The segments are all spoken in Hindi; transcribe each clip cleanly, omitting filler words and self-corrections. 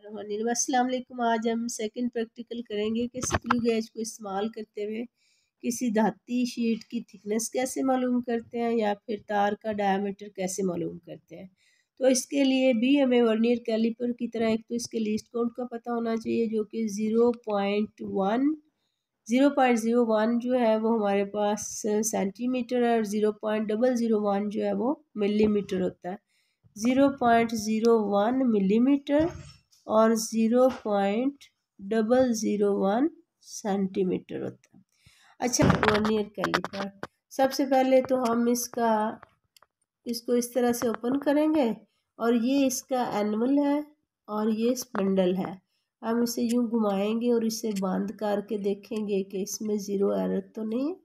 अस्सलाम वालेकुम। आज हम सेकंड प्रैक्टिकल करेंगे कि स्क्रू गेज को इस्तेमाल करते हुए किसी धाती शीट की थिकनेस कैसे मालूम करते हैं या फिर तार का डायमीटर कैसे मालूम करते हैं। तो इसके लिए भी हमें वर्नियर कैलिपर की तरह एक तो इसके लीस्ट काउंट का पता होना चाहिए जो कि 0.01 जो है वो हमारे पास सेंटीमीटर है और 0.001 जो है वो मिलीमीटर होता है। 0.01 मिलीमीटर और 0.001 सेंटीमीटर होता है। अच्छा, वर्नियर कैलिपर सबसे पहले तो हम इसको इस तरह से ओपन करेंगे और ये इसका एनवल है और ये स्पिंडल है। हम इसे यूं घुमाएंगे और इसे बंद करके देखेंगे कि इसमें ज़ीरो एरर तो नहीं है।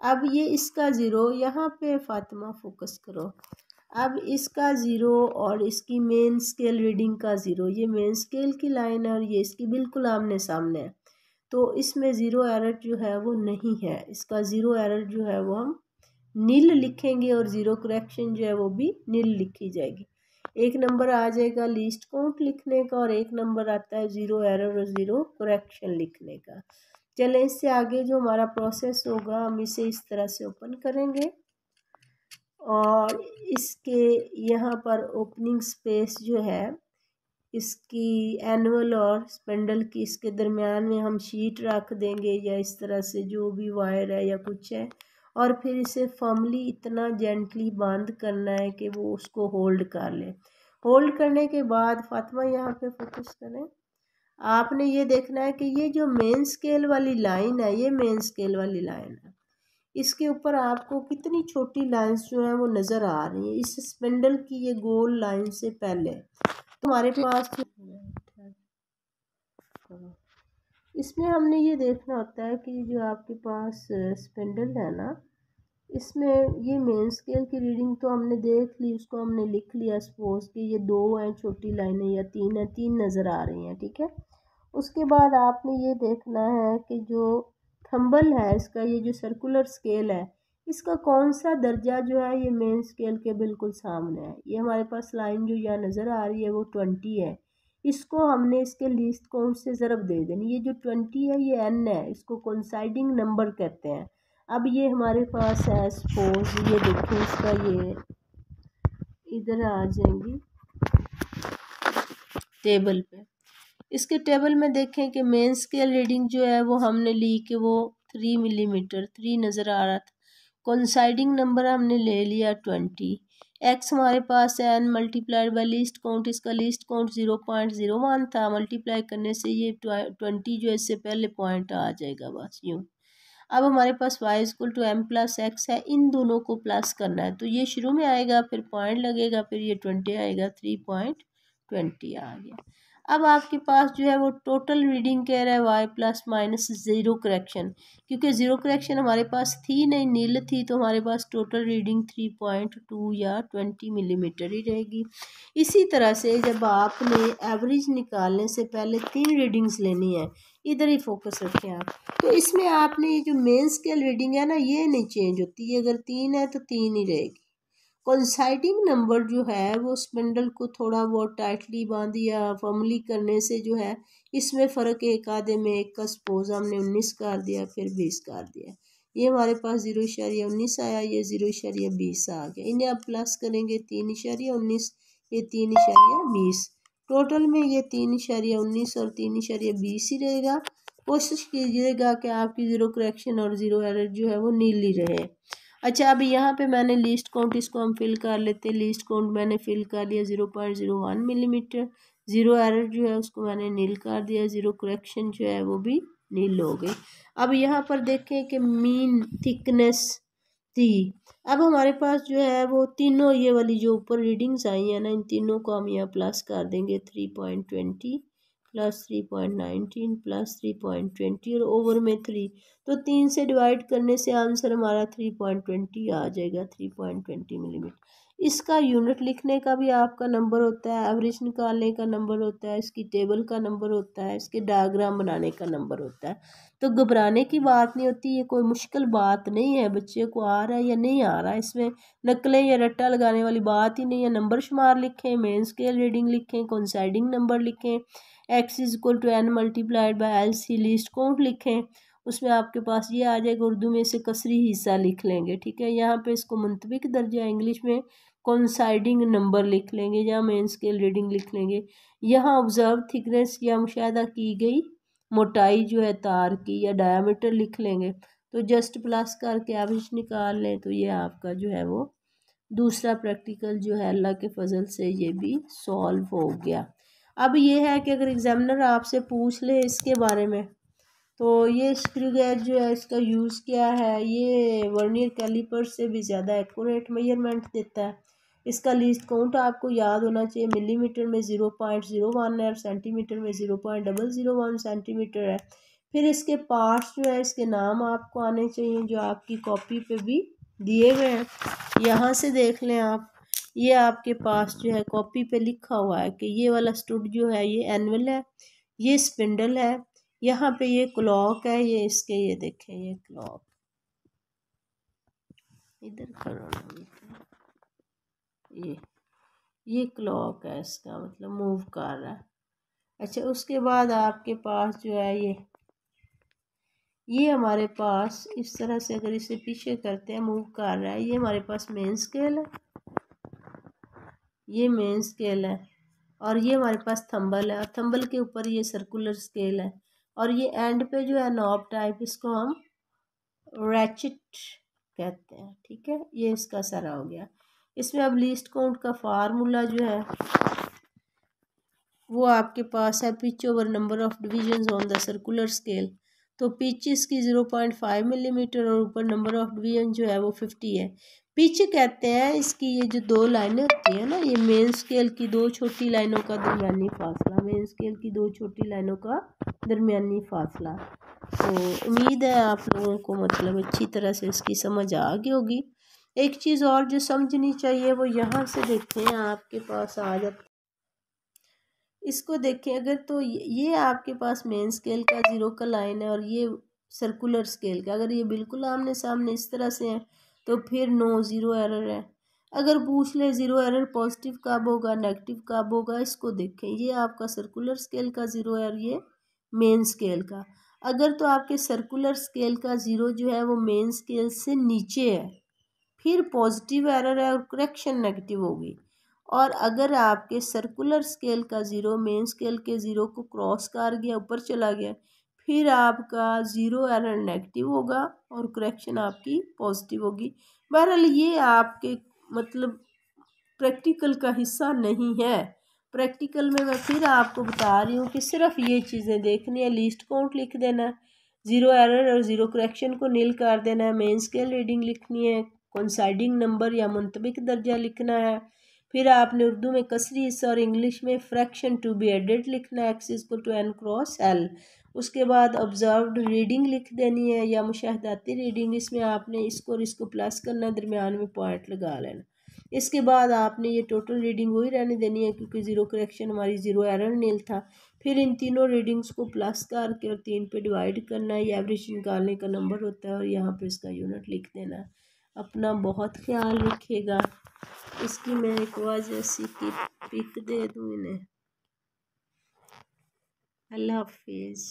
अब ये इसका ज़ीरो, यहाँ पे फातिमा फोकस करो। अब इसका ज़ीरो और इसकी मेन स्केल रीडिंग का ज़ीरो, ये मेन स्केल की लाइन है और ये इसकी बिल्कुल आमने सामने है, तो इसमें ज़ीरो एरर जो है वो नहीं है। इसका ज़ीरो एरर जो है वो हम नील लिखेंगे और ज़ीरो करेक्शन जो है वो भी नील लिखी जाएगी। एक नंबर आ जाएगा लीस्ट काउंट लिखने का और एक नंबर आता है ज़ीरो एरर और ज़ीरो करेक्शन लिखने का। चलें, इससे आगे जो हमारा प्रोसेस होगा हम इसे इस तरह से ओपन करेंगे और इसके यहाँ पर ओपनिंग स्पेस जो है इसकी एनुअल और स्पेंडल की इसके दरमियान में हम शीट रख देंगे या इस तरह से जो भी वायर है या कुछ है, और फिर इसे फर्मली इतना जेंटली बंद करना है कि वो उसको होल्ड कर ले। होल्ड करने के बाद फातिमा यहाँ पे फोकस करें, आपने ये देखना है कि ये जो मेन स्केल वाली लाइन है, ये मेन स्केल वाली लाइन है, इसके ऊपर आपको कितनी छोटी लाइंस जो है वो नज़र आ रही है इस स्पिंडल की ये गोल लाइन से पहले। तो हमारे पास इसमें हमने ये देखना होता है कि जो आपके पास स्पिंडल है ना, इसमें ये मेन स्केल की रीडिंग तो हमने देख ली, उसको हमने लिख लिया। सपोज कि ये दो हैं छोटी लाइनें या तीन है, तीन नज़र आ रही हैं, ठीक है। उसके बाद आपने ये देखना है कि जो थंबल है इसका, ये जो सर्कुलर स्केल है, इसका कौन सा दर्जा जो है ये मेन स्केल के बिल्कुल सामने है। ये हमारे पास लाइन जो यहाँ नज़र आ रही है वो 20 है, इसको हमने इसके लीस्ट काउंट से ज़रब दे देनी। ये जो 20 है ये n है, इसको कोइंसाइडिंग नंबर कहते हैं। अब ये हमारे पास है, सपोज ये देखें इसका, ये इधर आ जाएंगी टेबल पे। इसके टेबल में देखें कि मेन स्केल रीडिंग जो है वो हमने ली कि वो 3 मिलीमीटर 3 नज़र आ रहा था। कोइंसाइडिंग नंबर हमने ले लिया 20। एक्स हमारे पास है n multiplied by least count, इसका लीस्ट काउंट 0.01 था। मल्टीप्लाई करने से ये 20 जो है इससे पहले पॉइंट आ जाएगा, बस यूँ। अब हमारे पास y equal to m plus x है, इन दोनों को प्लस करना है, तो ये शुरू में आएगा, फिर पॉइंट लगेगा, फिर ये 20 आएगा, 3.20 आ गया। अब आपके पास जो है वो टोटल रीडिंग कह रहा है y plus minus zero correction, क्योंकि ज़ीरो करेक्शन हमारे पास थी नहीं, नील थी, तो हमारे पास टोटल रीडिंग 3.2 या 20 मिलीमीटर ही रहेगी। इसी तरह से जब आपने एवरेज निकालने से पहले 3 रीडिंग्स लेनी है, इधर ही फोकस रखें आप, तो इसमें आपने ये जो मेन स्केल रीडिंग है ना, ये नहीं चेंज होती, ये अगर 3 है तो 3 ही रहेगी। कोइंसाइडिंग नंबर जो है वो स्पिंडल को थोड़ा बहुत टाइटली बांध या फर्मली करने से जो है इसमें फ़र्क एक आधे में एक का, सपोज हमने 19 कर दिया फिर 20 कर दिया, ये हमारे पास 0.19 आया, ये 0.20 आ गया। इन्हें आप प्लस करेंगे 3.19, ये 3.20, टोटल में ये 3.19 और 3.20 ही रहेगा। कोशिश कीजिएगा कि आपकी ज़ीरो करेक्शन और ज़ीरो एरर जो है वो नीली रहे। अच्छा, अभी यहाँ पे मैंने लीस्ट काउंट, इसको हम फिल कर लेते हैं। लीस्ट काउंट मैंने फिल कर लिया 0.01 मिलीमीटर। ज़ीरो एरर जो है उसको मैंने नील कर दिया, ज़ीरो करेक्शन जो है वो भी नील हो गई। अब यहाँ पर देखें कि मीन थिकनेस थी। अब हमारे पास जो है वो तीनों ये वाली जो ऊपर रीडिंग्स आई हैं ना, इन तीनों को हम यहाँ प्लस कर देंगे, 3.20 प्लस 3.19 प्लस 3.20 और ओवर में 3, तो 3 से डिवाइड करने से आंसर हमारा 3.20 आ जाएगा, 3.20 मिलीमीटर। इसका यूनिट लिखने का भी आपका नंबर होता है, एवरेज निकालने का नंबर होता है, इसकी टेबल का नंबर होता है, इसके डायग्राम बनाने का नंबर होता है। तो घबराने की बात नहीं होती, ये कोई मुश्किल बात नहीं है, बच्चे को आ रहा है या नहीं आ रहा है, इसमें नकलें या रट्टा लगाने वाली बात ही नहीं है। नंबर शुमार लिखें, मेन स्केल रीडिंग लिखें, कोइंसाइडिंग नंबर लिखें, x = n × LC least count लिखें। उसमें आपके पास ये आ जाएगा, उर्दू में इसे कसरी हिस्सा लिख लेंगे, ठीक है। यहाँ पे इसको मुंतबिक दर्जा इंग्लिश में कोइंसाइडिंग नंबर लिख लेंगे, या मेन स्केल रीडिंग लिख लेंगे। यहाँ ऑब्जर्व थिकनेस या मुशाहिदा की गई मोटाई जो है तार की, या डायामीटर लिख लेंगे। तो जस्ट प्लस करके एवरेज निकाल लें, तो ये आपका जो है वो दूसरा प्रैक्टिकल जो है अल्लाह के फजल से ये भी सॉल्व हो गया। अब ये है कि अगर एग्जामिनर आपसे पूछ ले इसके बारे में, तो ये स्क्रू गेज जो है इसका यूज़ क्या है, ये वर्नियर कैलिपर से भी ज़्यादा एक्यूरेट मेजरमेंट देता है। इसका लीस्ट काउंट आपको याद होना चाहिए, मिलीमीटर में 0.01 है और सेंटीमीटर में 0.001 सेंटीमीटर है। फिर इसके पार्ट्स जो है इसके नाम आपको आने चाहिए, जो आपकी कॉपी पे भी दिए हुए हैं। यहाँ से देख लें आप, ये आपके पास जो है कॉपी पे लिखा हुआ है कि ये वाला स्टूड जो है ये एनवल है, ये स्पिंडल है, यहाँ पे ये क्लॉक है, ये इसके ये देखें ये क्लॉक इधर करो, ये क्लॉक है, इसका मतलब मूव कर रहा है। अच्छा, उसके बाद आपके पास जो है ये हमारे पास इस तरह से अगर इसे पीछे करते हैं मूव कर रहा है, ये हमारे पास मेन स्केल है, ये मेन स्केल है, और ये हमारे पास थंबल है, और थंबल के ऊपर ये सर्कुलर स्केल है, और ये एंड पे जो है नॉब टाइप, इसको हम रैचिट कहते हैं, ठीक है। ये इसका सारा हो गया। इसमें अब लीस्ट काउंट का फार्मूला जो है वो आपके पास है, pitch over number of divisions on the circular scale. तो पिच इसकी 0.5 मिलीमीटर और ऊपर नंबर ऑफ डिवीजन जो है वो 50 है। पिच कहते हैं इसकी ये जो दो लाइनें होती हैं ना, ये मेन स्केल की दो छोटी लाइनों का दरमियानी फासला, मेन स्केल की दो छोटी लाइनों का दरमियानी फासला। तो उम्मीद है आप लोगों को मतलब अच्छी तरह से इसकी समझ आ गई होगी। एक चीज़ और जो समझनी चाहिए वो यहाँ से देखें, आपके पास आ जाता, इसको देखें अगर, तो ये आपके पास मेन स्केल का 0 का लाइन है, और ये सर्कुलर स्केल का, अगर ये बिल्कुल आमने सामने इस तरह से हैं तो फिर नो 0 एरर है। अगर पूछ ले 0 एरर पॉजिटिव कब होगा, नेगेटिव कब होगा, इसको देखें, ये आपका सर्कुलर स्केल का 0 है और ये मेन स्केल का। अगर तो आपके सर्कुलर स्केल का 0 जो है वो मेन स्केल से नीचे है, फिर पॉजिटिव एरर है और करेक्शन नेगेटिव होगी। और अगर आपके सर्कुलर स्केल का 0 मेन स्केल के 0 को क्रॉस कर गया, ऊपर चला गया, फिर आपका 0 एरर नेगेटिव होगा और करेक्शन आपकी पॉजिटिव होगी। बहरहाल ये आपके मतलब प्रैक्टिकल का हिस्सा नहीं है। प्रैक्टिकल में मैं फिर आपको बता रही हूँ कि सिर्फ ये चीज़ें देखनी है, लीस्ट काउंट लिख देना है, 0 एरर और 0 करेक्शन को नील कर देना है, मेन स्केल रीडिंग लिखनी है, कोइंसाइडिंग नंबर या मुंतबिक दर्जा लिखना है, फिर आपने उर्दू में कसरी हिस्सा और इंग्लिश में फ्रैक्शन टू बी एडेड लिखना है, x = n × l। उसके बाद ऑब्जर्व्ड रीडिंग लिख देनी है या मुशाहदाती रीडिंग, इसमें आपने इसको और इसको प्लस करना, दरमियान में पॉइंट लगा लेना। इसके बाद आपने ये टोटल रीडिंग वही रहने देनी है, क्योंकि 0 करेक्शन हमारी 0 एरर नील था। फिर इन तीनों रीडिंग्स को प्लस करके और 3 पे डिवाइड करना है, ये एवरेज निकालने का नंबर होता है, और यहाँ पे इसका यूनिट लिख देना है। अपना बहुत ख्याल रखिएगा। इसकी मैं एक वजह सी की पिक दे दूँ इन्हें। अल्लाह हाफिज़।